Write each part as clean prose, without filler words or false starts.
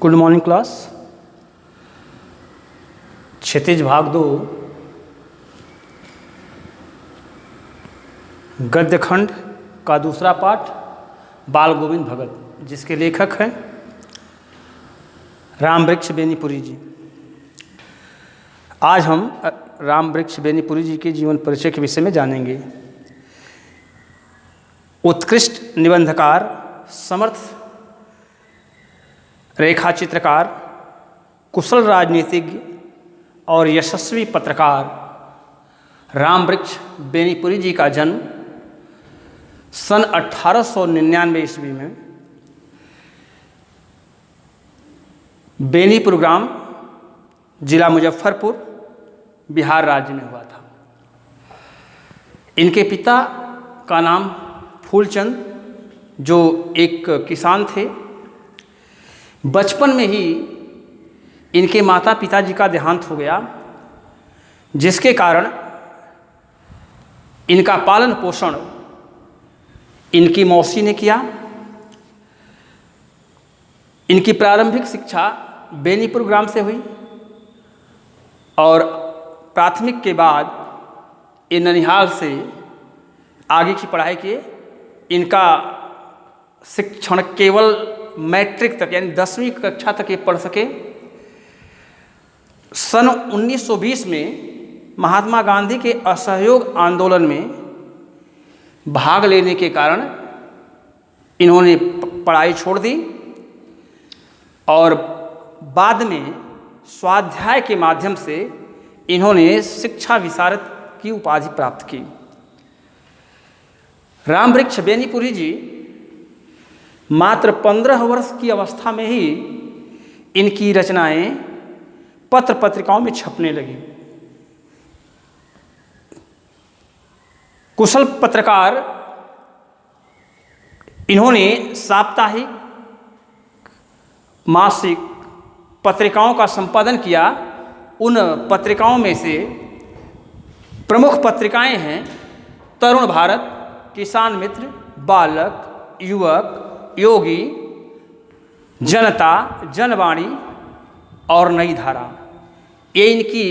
Good morning class. क्षितिज भाग 2 गद्य खंड का दूसरा पाठ बाल गोविंद भगत, जिसके लेखक हैं रामवृक्ष बेनीपुरी जी। आज हम रामवृक्ष बेनीपुरी जी के जीवन परिचय के विषय में जानेंगे। उत्कृष्ट निबंधकार, समर्थ रेखा चित्रकार, कुशल राजनीतिज्ञ और यशस्वी पत्रकार रामवृक्ष बेनीपुरी जी का जन्म सन 1899 ईस्वी में बेनीपुर ग्राम, जिला मुजफ्फरपुर, बिहार राज्य में हुआ था। इनके पिता का नाम फूलचंद, जो एक किसान थे। बचपन में ही इनके माता पिताजी का देहांत हो गया, जिसके कारण इनका पालन पोषण इनकी मौसी ने किया। इनकी प्रारंभिक शिक्षा बेनीपुर ग्राम से हुई और प्राथमिक के बाद ये ननिहाल से आगे की पढ़ाई किए। इनका शिक्षण केवल मैट्रिक तक यानी 10वीं कक्षा तक ये पढ़ सके। सन 1920 में महात्मा गांधी के असहयोग आंदोलन में भाग लेने के कारण इन्होंने पढ़ाई छोड़ दी और बाद में स्वाध्याय के माध्यम से इन्होंने शिक्षा विशारद की उपाधि प्राप्त की। रामवृक्ष बेनीपुरी जी मात्र 15 वर्ष की अवस्था में ही इनकी रचनाएं पत्र पत्रिकाओं में छपने लगी। कुशल पत्रकार, इन्होंने साप्ताहिक, मासिक पत्रिकाओं का संपादन किया। उन पत्रिकाओं में से प्रमुख पत्रिकाएं हैं तरुण भारत, किसान मित्र, बालक, युवक, योगी, जनता, जनवाणी और नई धारा। ये इनकी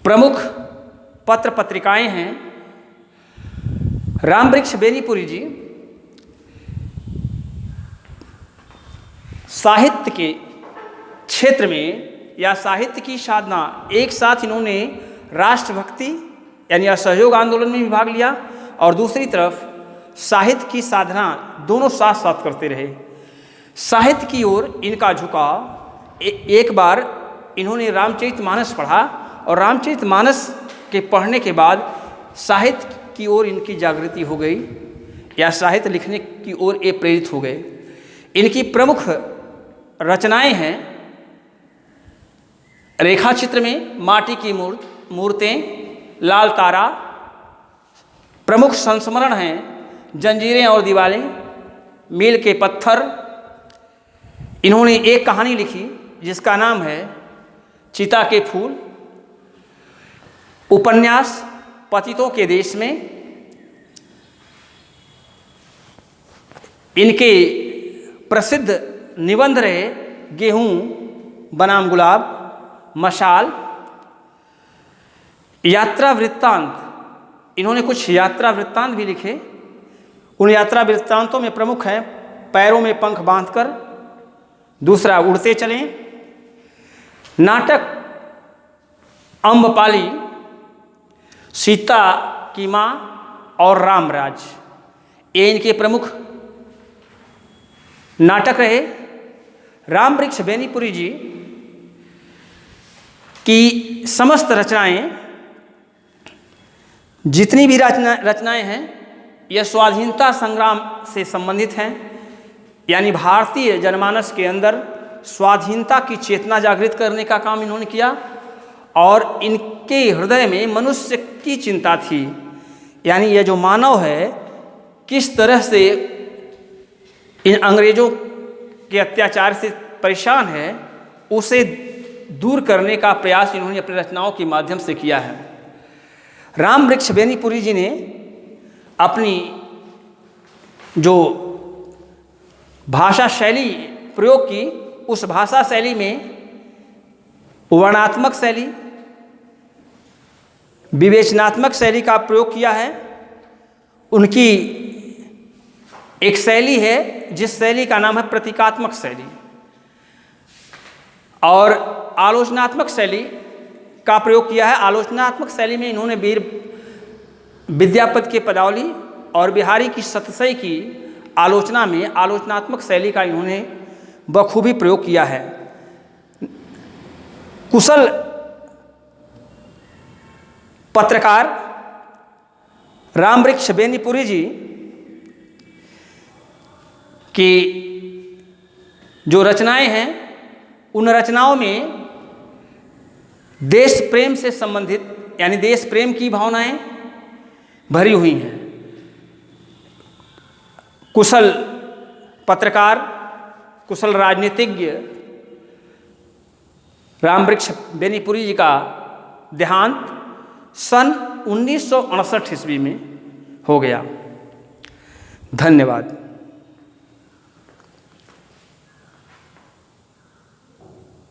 प्रमुख पत्र पत्रिकाएं हैं। रामवृक्ष बेनीपुरी जी साहित्य के क्षेत्र में या साहित्य की साधना, एक साथ इन्होंने राष्ट्रभक्ति यानी असहयोग आंदोलन में भी भाग लिया और दूसरी तरफ साहित्य की साधना, दोनों साथ साथ करते रहे। साहित्य की ओर इनका झुकाव, एक बार इन्होंने रामचरितमानस पढ़ा और रामचरितमानस के पढ़ने के बाद साहित्य की ओर इनकी जागृति हो गई या साहित्य लिखने की ओर ये प्रेरित हो गए। इनकी प्रमुख रचनाएं हैं रेखा चित्र में माटी की मूर्तें, लाल तारा। प्रमुख संस्मरण हैं जंजीरें और दीवारें, मील के पत्थर। इन्होंने एक कहानी लिखी जिसका नाम है चिता के फूल। उपन्यास पतितों के देश में। इनके प्रसिद्ध निबंध रहे गेहूं बनाम गुलाब, मशाल, यात्रा वृत्तांत। इन्होंने कुछ यात्रा वृत्तांत भी लिखे। उन यात्रा वृत्तांतों में प्रमुख हैं पैरों में पंख बांधकर, दूसरा उड़ते चलें, नाटक अम्बपाली, सीता की माँ और रामराज। ये इनके प्रमुख नाटक रहे। रामवृक्ष बेनीपुरी जी की समस्त रचनाएं, जितनी भी रचनाएं हैं, यह स्वाधीनता संग्राम से संबंधित हैं। यानी भारतीय जनमानस के अंदर स्वाधीनता की चेतना जागृत करने का काम इन्होंने किया और इनके हृदय में मनुष्य की चिंता थी। यानी यह जो मानव है किस तरह से इन अंग्रेजों के अत्याचार से परेशान है, उसे दूर करने का प्रयास इन्होंने अपनी रचनाओं के माध्यम से किया है। रामवृक्ष बेनीपुरी जी ने अपनी जो भाषा शैली प्रयोग की उस भाषा शैली में वर्णात्मक शैली, विवेचनात्मक शैली का प्रयोग किया है। उनकी एक शैली है जिस शैली का नाम है प्रतीकात्मक शैली, और आलोचनात्मक शैली का प्रयोग किया है। आलोचनात्मक शैली में इन्होंने वीर विद्यापति के पदावली और बिहारी की सतसई की आलोचना में आलोचनात्मक शैली का इन्होंने बखूबी प्रयोग किया है। कुशल पत्रकार रामवृक्ष बेनीपुरी जी की जो रचनाएं हैं, उन रचनाओं में देश प्रेम से संबंधित यानी देश प्रेम की भावनाएं भरी हुई हैं। कुशल पत्रकार, कुशल राजनीतिज्ञ रामवृक्ष बेनीपुरी जी का देहांत सन 1959 ईस्वी में हो गया। धन्यवाद।